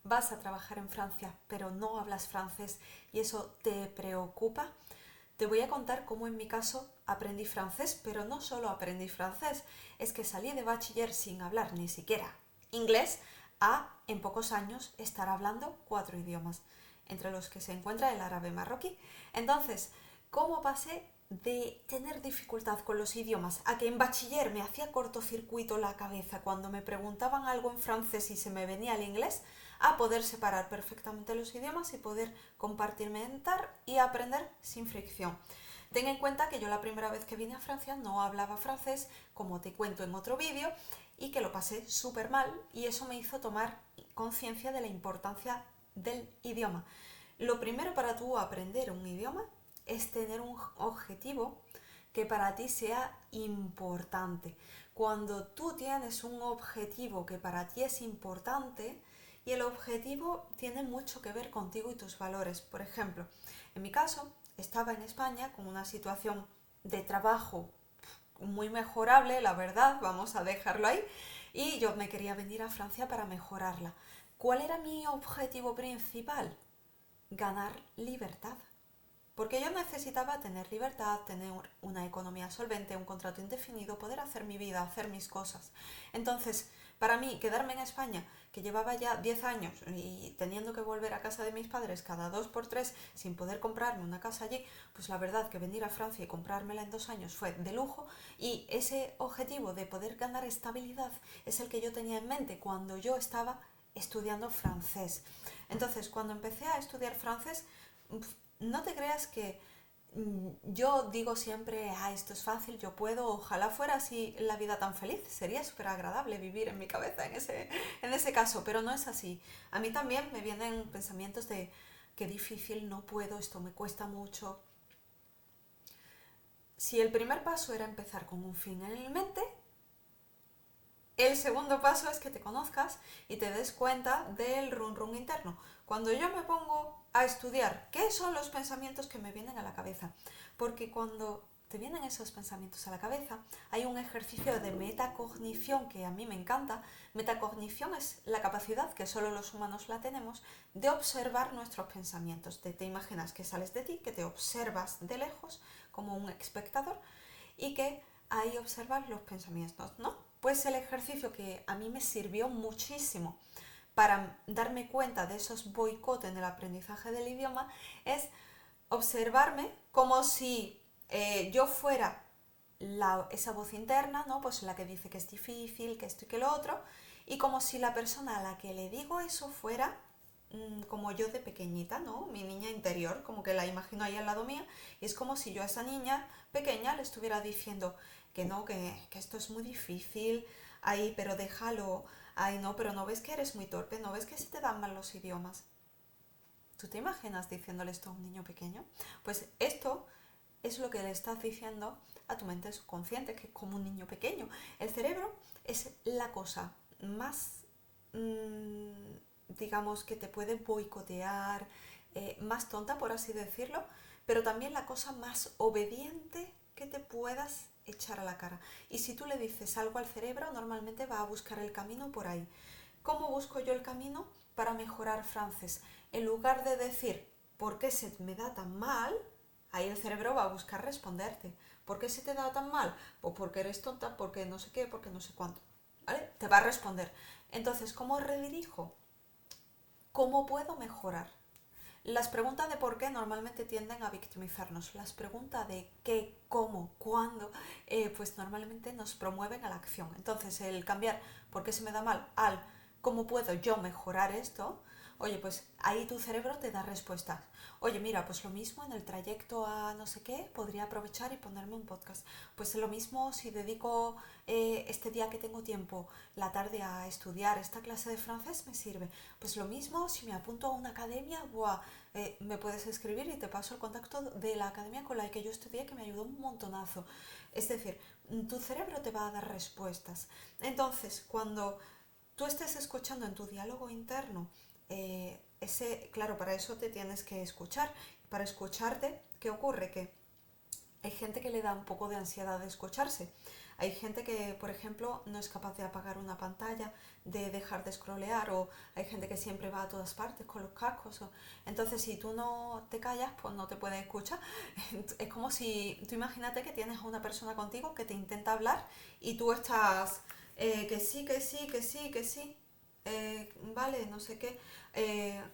vas a trabajar en Francia, pero no hablas francés y eso te preocupa, te voy a contar cómo en mi caso aprendí francés, pero no solo aprendí francés, es que salí de bachiller sin hablar ni siquiera inglés a, en pocos años, estar hablando 4 idiomas, entre los que se encuentra el árabe marroquí. Entonces, ¿cómo pasé de tener dificultad con los idiomas a que en bachiller me hacía cortocircuito la cabeza cuando me preguntaban algo en francés y se me venía el inglés, a poder separar perfectamente los idiomas y poder compartimentar y aprender sin fricción? Ten en cuenta que yo la primera vez que vine a Francia no hablaba francés, como te cuento en otro vídeo, y que lo pasé súper mal, y eso me hizo tomar conciencia de la importancia del idioma. Lo primero para tú aprender un idioma es tener un objetivo que para ti sea importante. Cuando tú tienes un objetivo que para ti es importante, y el objetivo tiene mucho que ver contigo y tus valores. Por ejemplo, en mi caso, estaba en España con una situación de trabajo muy mejorable, la verdad, vamos a dejarlo ahí, y yo me quería venir a Francia para mejorarla. ¿Cuál era mi objetivo principal? Ganar libertad. Porque yo necesitaba tener libertad, tener una economía solvente, un contrato indefinido, poder hacer mi vida, hacer mis cosas. Entonces, para mí, quedarme en España, que llevaba ya 10 años y teniendo que volver a casa de mis padres cada 2 por 3 sin poder comprarme una casa allí, pues la verdad que venir a Francia y comprármela en 2 años fue de lujo, y ese objetivo de poder ganar estabilidad es el que yo tenía en mente cuando yo estaba estudiando francés. Entonces, cuando empecé a estudiar francés, no te creas que yo digo siempre, esto es fácil, yo puedo, ojalá fuera así la vida tan feliz, sería súper agradable vivir en mi cabeza en ese caso, pero no es así. A mí también me vienen pensamientos de qué difícil, no puedo, esto me cuesta mucho. Si el primer paso era empezar con un fin en mente, el segundo paso es que te conozcas y te des cuenta del run run interno. Cuando yo me pongo a estudiar qué son los pensamientos que me vienen a la cabeza, porque cuando te vienen esos pensamientos a la cabeza, hay un ejercicio de metacognición que a mí me encanta. Metacognición es la capacidad, que solo los humanos la tenemos, de observar nuestros pensamientos. Te imaginas que sales de ti, que te observas de lejos como un espectador y que ahí observas los pensamientos, ¿no? Pues el ejercicio que a mí me sirvió muchísimo para darme cuenta de esos boicots en el aprendizaje del idioma es observarme como si yo fuera esa voz interna, ¿no? Pues la que dice que es difícil, que esto y que lo otro, y como si la persona a la que le digo eso fuera como yo de pequeñita, ¿no? Mi niña interior, como que la imagino ahí al lado mía, y es como si yo a esa niña pequeña le estuviera diciendo que no, que esto es muy difícil, ay, pero déjalo, ay, no, pero no ves que eres muy torpe, no ves que se te dan mal los idiomas. ¿Tú te imaginas diciéndole esto a un niño pequeño? Pues esto es lo que le estás diciendo a tu mente subconsciente, que es como un niño pequeño. El cerebro es la cosa más, digamos, que te puede boicotear, más tonta, por así decirlo, pero también la cosa más obediente que te puedas echar a la cara. Y si tú le dices algo al cerebro, normalmente va a buscar el camino por ahí. ¿Cómo busco yo el camino para mejorar francés? En lugar de decir, ¿por qué se me da tan mal? Ahí el cerebro va a buscar responderte. ¿Por qué se te da tan mal? Pues porque eres tonta, porque no sé qué, porque no sé cuánto. ¿Vale? Te va a responder. Entonces, ¿cómo redirijo? ¿Cómo puedo mejorar? Las preguntas de por qué normalmente tienden a victimizarnos. Las preguntas de qué, cómo, cuándo, pues normalmente nos promueven a la acción. Entonces, el cambiar por qué se me da mal al cómo puedo yo mejorar esto, oye, pues ahí tu cerebro te da respuestas. Oye, mira, pues lo mismo en el trayecto a no sé qué, podría aprovechar y ponerme un podcast. Pues lo mismo si dedico este día que tengo tiempo, la tarde, a estudiar esta clase de francés, me sirve. Pues lo mismo si me apunto a una academia, ¡buah! Me puedes escribir y te paso el contacto de la academia con la que yo estudié, que me ayudó un montonazo. Es decir, tu cerebro te va a dar respuestas. Entonces, cuando tú estés escuchando en tu diálogo interno, claro, para eso te tienes que escuchar. Para escucharte, ¿qué ocurre? Que hay gente que le da un poco de ansiedad de escucharse. Hay gente que, por ejemplo, no es capaz de apagar una pantalla, de dejar de scrollear, o hay gente que siempre va a todas partes con los cascos. Entonces, si tú no te callas, pues no te puede escuchar. Es como si tú imagínate que tienes a una persona contigo que te intenta hablar y tú estás que sí, que sí, que sí, que sí. Vale, no sé qué.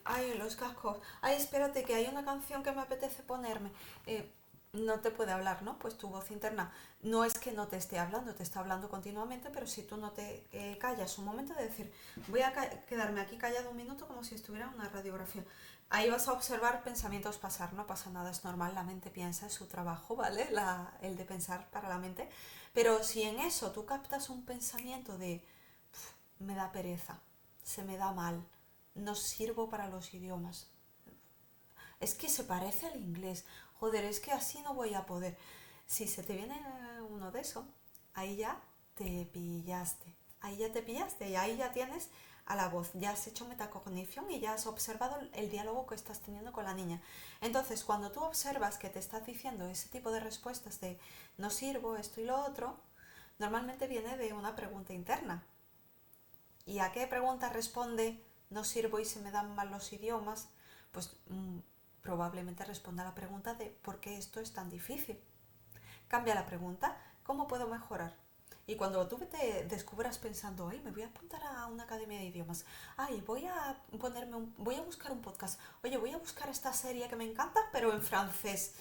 Ay, los cascos. Ay, espérate, que hay una canción que me apetece ponerme. Eh, no te puede hablar, ¿no? Pues tu voz interna no es que no te esté hablando, te está hablando continuamente, pero si tú no te callas un momento de decir, voy a quedarme aquí callado un minuto como si estuviera en una radiografía. Ahí vas a observar pensamientos pasar, no pasa nada, es normal, la mente piensa, es su trabajo, ¿vale? El de pensar para la mente. Pero si en eso tú captas un pensamiento de, me da pereza, se me da mal, no sirvo para los idiomas, es que se parece al inglés, joder, es que así no voy a poder. Si se te viene uno de eso, ahí ya te pillaste, ahí ya te pillaste y ahí ya tienes a la voz, ya has hecho metacognición y ya has observado el diálogo que estás teniendo con la niña. Entonces, cuando tú observas que te estás diciendo ese tipo de respuestas de no sirvo, esto y lo otro, normalmente viene de una pregunta interna. ¿Y a qué pregunta responde no sirvo y se me dan mal los idiomas? Pues probablemente responda a la pregunta de ¿por qué esto es tan difícil? Cambia la pregunta, ¿cómo puedo mejorar? Y cuando tú te descubras pensando, ay, me voy a apuntar a una academia de idiomas, ay, voy a buscar un podcast, oye, voy a buscar esta serie que me encanta, pero en francés.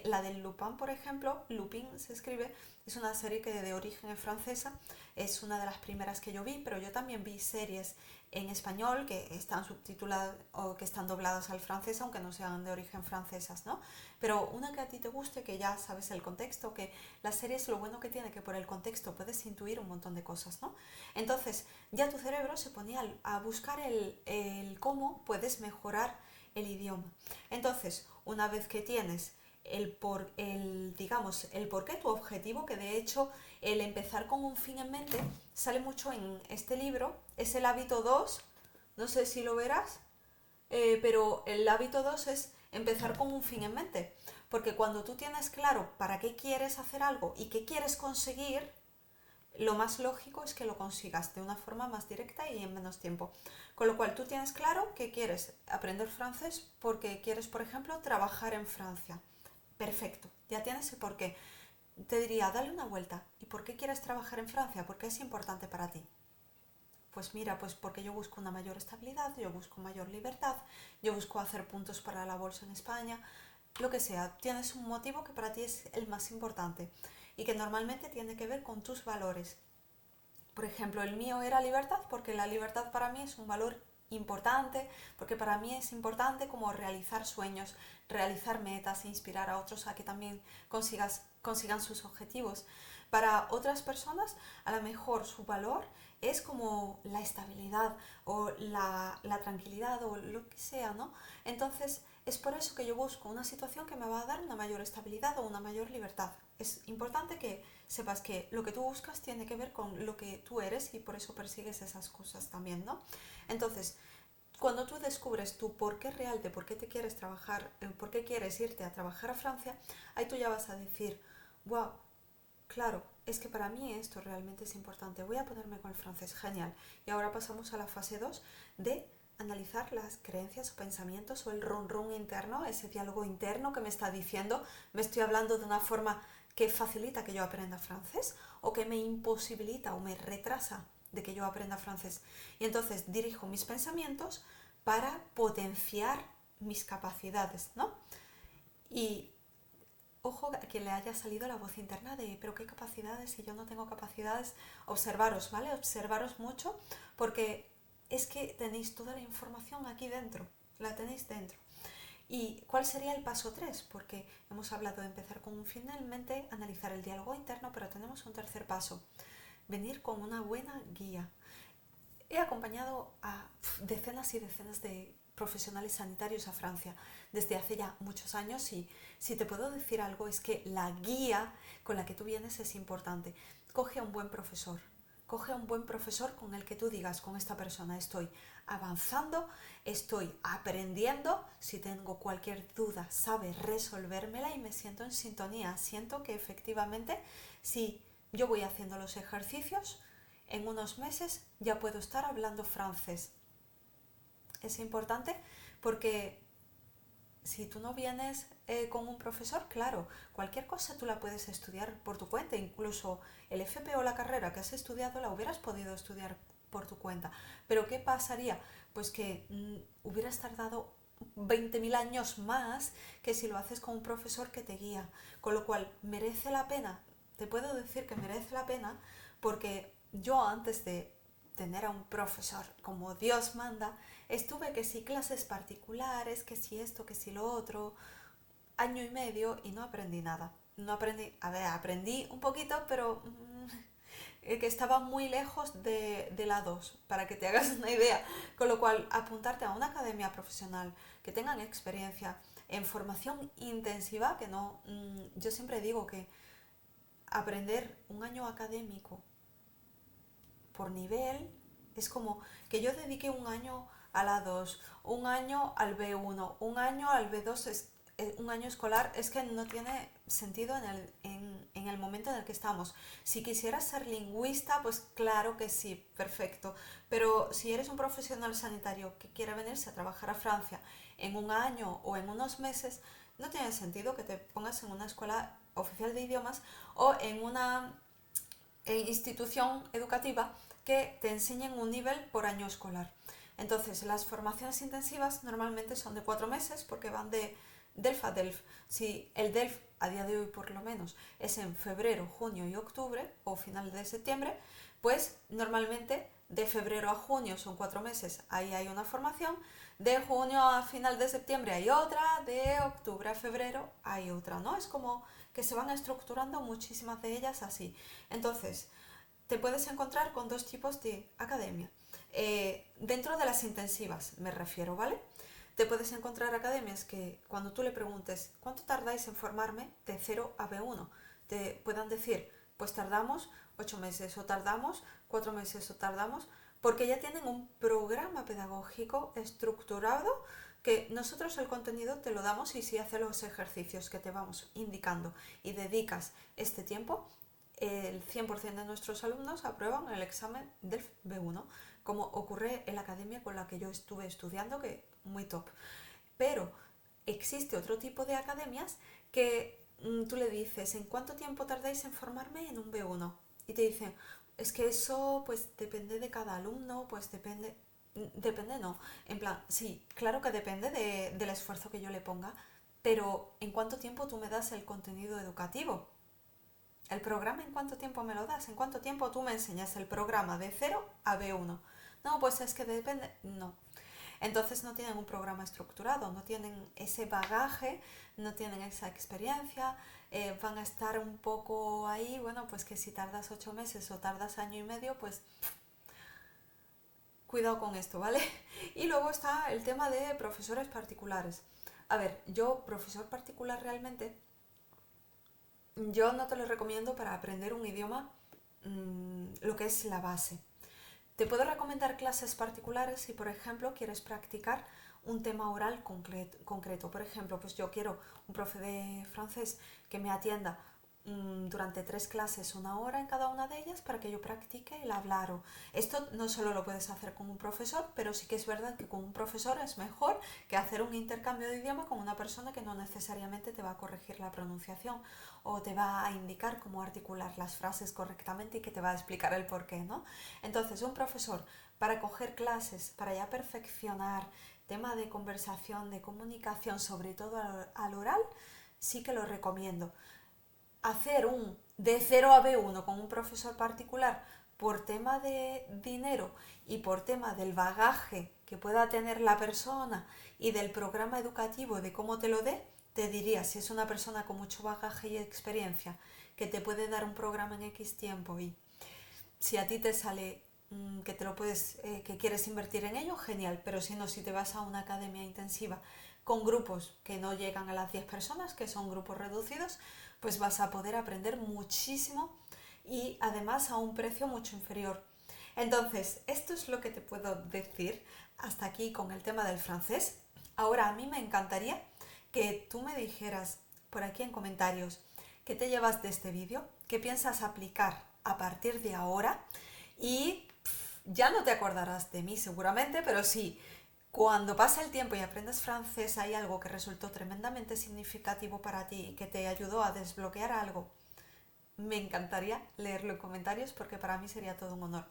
La del Lupin, por ejemplo, Lupin se escribe, es una serie que de origen es francesa, es una de las primeras que yo vi, pero yo también vi series en español que están subtituladas o que están dobladas al francés, aunque no sean de origen francesas, ¿no? Pero una que a ti te guste, que ya sabes el contexto, que la serie es lo bueno que tiene, que por el contexto puedes intuir un montón de cosas, ¿no? Entonces, ya tu cerebro se ponía a buscar el cómo puedes mejorar el idioma. Entonces, una vez que tienes digamos, el por qué, tu objetivo, que de hecho el empezar con un fin en mente sale mucho en este libro, es el hábito 2, no sé si lo verás, pero el hábito 2 es empezar con un fin en mente, porque cuando tú tienes claro para qué quieres hacer algo y qué quieres conseguir, lo más lógico es que lo consigas de una forma más directa y en menos tiempo. Con lo cual tú tienes claro que quieres aprender francés porque quieres, por ejemplo, trabajar en Francia. Perfecto, ya tienes el porqué. Te diría, dale una vuelta. ¿Y por qué quieres trabajar en Francia? ¿Por qué es importante para ti? Pues mira, pues porque yo busco una mayor estabilidad, yo busco mayor libertad, yo busco hacer puntos para la bolsa en España, lo que sea. Tienes un motivo que para ti es el más importante y que normalmente tiene que ver con tus valores. Por ejemplo, el mío era libertad porque la libertad para mí es un valor importante, porque para mí es importante como realizar sueños, realizar metas, e inspirar a otros a que también consigan sus objetivos. Para otras personas, a lo mejor su valor es como la estabilidad o la tranquilidad o lo que sea, ¿no? Entonces, es por eso que yo busco una situación que me va a dar una mayor estabilidad o una mayor libertad. Es importante que sepas que lo que tú buscas tiene que ver con lo que tú eres y por eso persigues esas cosas también, ¿no? Entonces, cuando tú descubres tu por qué real de por qué te quieres trabajar, por qué quieres irte a trabajar a Francia, ahí tú ya vas a decir, wow, claro, es que para mí esto realmente es importante, voy a ponerme con el francés, genial. Y ahora pasamos a la fase 2 de analizar las creencias o pensamientos o el run run interno, ese diálogo interno que me está diciendo, me estoy hablando de una forma que facilita que yo aprenda francés o que me imposibilita o me retrasa de que yo aprenda francés. Y entonces dirijo mis pensamientos para potenciar mis capacidades, ¿no? Y ojo a que le haya salido la voz interna de, pero qué capacidades, si yo no tengo capacidades, observaros, ¿vale? Observaros mucho porque es que tenéis toda la información aquí dentro, la tenéis dentro. ¿Y cuál sería el paso 3? Porque hemos hablado de empezar con un fin en mente, analizar el diálogo interno, pero tenemos un tercer paso, venir con una buena guía. He acompañado a decenas y decenas de profesionales sanitarios a Francia desde hace ya muchos años y si te puedo decir algo es que la guía con la que tú vienes es importante. Coge a un buen profesor, coge a un buen profesor con el que tú digas con esta persona estoy avanzando, estoy aprendiendo, si tengo cualquier duda sabe resolvérmela y me siento en sintonía, siento que efectivamente si yo voy haciendo los ejercicios, en unos meses ya puedo estar hablando francés. Es importante porque si tú no vienes con un profesor, claro, cualquier cosa tú la puedes estudiar por tu cuenta, incluso el FP o la carrera que has estudiado la hubieras podido estudiar por tu cuenta. Pero ¿qué pasaría? Pues que hubieras tardado 20.000 años más que si lo haces con un profesor que te guía. Con lo cual, merece la pena, te puedo decir que merece la pena porque yo antes de tener a un profesor como Dios manda, estuve que si clases particulares, que si esto, que si lo otro, año y medio y no aprendí nada. No aprendí, a ver, aprendí un poquito, pero que estaba muy lejos de la 2 para que te hagas una idea. Con lo cual, apuntarte a una academia profesional que tengan experiencia en formación intensiva, que no, yo siempre digo que aprender un año académico por nivel es como que yo dedique un año a la 2, un año al B1, un año al B2, un año escolar, es que no tiene sentido en el momento en el que estamos. Si quisieras ser lingüista, pues claro que sí, perfecto. Pero si eres un profesional sanitario que quiere venirse a trabajar a Francia en un año o en unos meses, no tiene sentido que te pongas en una escuela oficial de idiomas o en una institución educativa que te enseñen un nivel por año escolar. Entonces, las formaciones intensivas normalmente son de 4 meses porque van de DELF a DELF. Si el DELF a día de hoy por lo menos es en febrero, junio y octubre o final de septiembre, pues normalmente de febrero a junio son 4 meses, ahí hay una formación, de junio a final de septiembre hay otra, de octubre a febrero hay otra, ¿no? Es como que se van estructurando muchísimas de ellas así. Entonces, te puedes encontrar con dos tipos de academia. Dentro de las intensivas me refiero, ¿vale? Te puedes encontrar academias que cuando tú le preguntes ¿cuánto tardáis en formarme de 0 a B1? Te puedan decir, pues tardamos 8 meses o tardamos 4 meses o tardamos, porque ya tienen un programa pedagógico estructurado que nosotros el contenido te lo damos y si haces los ejercicios que te vamos indicando y dedicas este tiempo, el 100% de nuestros alumnos aprueban el examen del B1, como ocurre en la academia con la que yo estuve estudiando, que muy top. Pero existe otro tipo de academias que tú le dices, ¿en cuánto tiempo tardáis en formarme en un B1? Y te dicen, es que eso pues depende de cada alumno, pues depende, depende no, en plan, sí, claro que depende del esfuerzo que yo le ponga, pero ¿en cuánto tiempo tú me das el contenido educativo? ¿El programa en cuánto tiempo me lo das? ¿En cuánto tiempo tú me enseñas el programa de 0 a B1? No, pues es que depende, no. Entonces no tienen un programa estructurado, no tienen ese bagaje, no tienen esa experiencia, van a estar un poco ahí, bueno, pues que si tardas 8 meses o tardas año y medio, pues cuidado con esto, ¿vale? Y luego está el tema de profesores particulares. A ver, yo, profesor particular realmente, yo no te lo recomiendo para aprender un idioma, lo que es la base. Te puedo recomendar clases particulares si, por ejemplo, quieres practicar un tema oral concreto. Por ejemplo, pues yo quiero un profe de francés que me atienda durante 3 clases, 1 hora en cada una de ellas para que yo practique el hablar. Esto no solo lo puedes hacer con un profesor, pero sí que es verdad que con un profesor es mejor que hacer un intercambio de idioma con una persona que no necesariamente te va a corregir la pronunciación o te va a indicar cómo articular las frases correctamente y que te va a explicar el porqué, ¿no? Entonces, un profesor para coger clases, para ya perfeccionar tema de conversación, de comunicación, sobre todo al oral, sí que lo recomiendo. Hacer un de 0 a B1 con un profesor particular por tema de dinero y por tema del bagaje que pueda tener la persona y del programa educativo de cómo te lo dé, te diría, si es una persona con mucho bagaje y experiencia que te puede dar un programa en X tiempo y si a ti te sale que te lo puedes, que quieres invertir en ello, genial, pero si no, si te vas a una academia intensiva con grupos que no llegan a las 10 personas, que son grupos reducidos, pues vas a poder aprender muchísimo y además a un precio mucho inferior. Entonces, esto es lo que te puedo decir hasta aquí con el tema del francés. Ahora, a mí me encantaría que tú me dijeras por aquí en comentarios qué te llevas de este vídeo, que piensas aplicar a partir de ahora y ya no te acordarás de mí seguramente, pero sí, cuando pasa el tiempo y aprendes francés hay algo que resultó tremendamente significativo para ti y que te ayudó a desbloquear algo. Me encantaría leerlo en comentarios porque para mí sería todo un honor.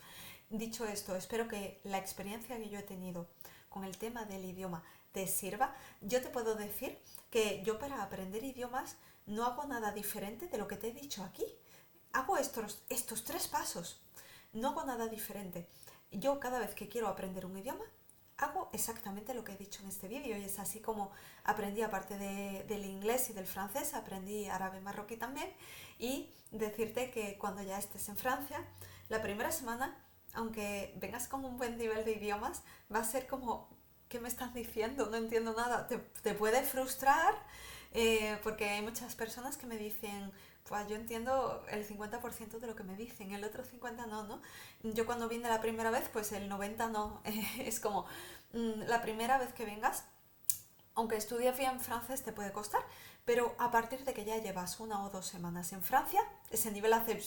Dicho esto, espero que la experiencia que yo he tenido con el tema del idioma te sirva. Yo te puedo decir que yo para aprender idiomas no hago nada diferente de lo que te he dicho aquí. Hago estos 3 pasos. No hago nada diferente. Yo cada vez que quiero aprender un idioma, hago exactamente lo que he dicho en este vídeo y es así como aprendí, aparte del inglés y del francés, aprendí árabe marroquí también. Y decirte que cuando ya estés en Francia, la primera semana, aunque vengas con un buen nivel de idiomas, va a ser como, ¿qué me estás diciendo? No entiendo nada. Te puede frustrar porque hay muchas personas que me dicen, pues yo entiendo el 50% de lo que me dicen, el otro 50% no, ¿no? Yo cuando vine la primera vez, pues el 90% no. Es como, la primera vez que vengas, aunque estudies bien francés te puede costar, pero a partir de que ya llevas 1 o 2 semanas en Francia, ese nivel hace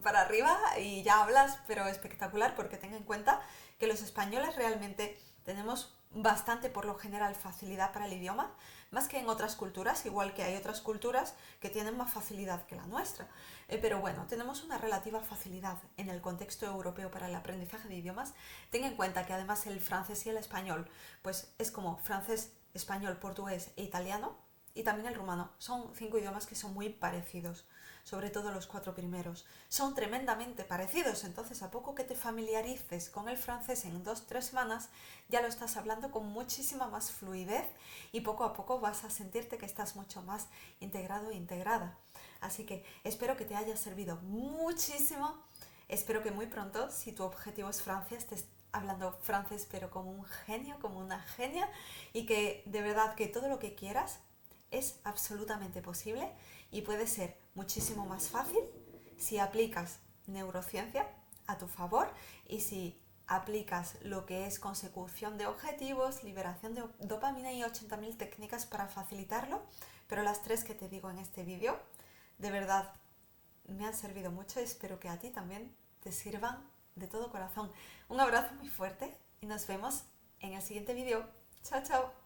para arriba y ya hablas, pero espectacular, porque ten en cuenta que los españoles realmente tenemos bastante, por lo general, facilidad para el idioma, más que en otras culturas, igual que hay otras culturas que tienen más facilidad que la nuestra. Pero bueno, tenemos una relativa facilidad en el contexto europeo para el aprendizaje de idiomas. Ten en cuenta que además el francés y el español, pues es como francés, español, portugués e italiano, y también el rumano. Son 5 idiomas que son muy parecidos, sobre todo los 4 primeros. Son tremendamente parecidos, entonces a poco que te familiarices con el francés en 2 o 3 semanas, ya lo estás hablando con muchísima más fluidez y poco a poco vas a sentirte que estás mucho más integrado e integrada. Así que espero que te haya servido muchísimo. Espero que muy pronto, si tu objetivo es Francia, estés hablando francés pero como un genio, como una genia, y que de verdad que todo lo que quieras es absolutamente posible y puede ser muchísimo más fácil si aplicas neurociencia a tu favor y si aplicas lo que es consecución de objetivos, liberación de dopamina y 80.000 técnicas para facilitarlo, pero las 3 que te digo en este vídeo, de verdad, me han servido mucho y espero que a ti también te sirvan de todo corazón. Un abrazo muy fuerte y nos vemos en el siguiente vídeo. Chao, chao.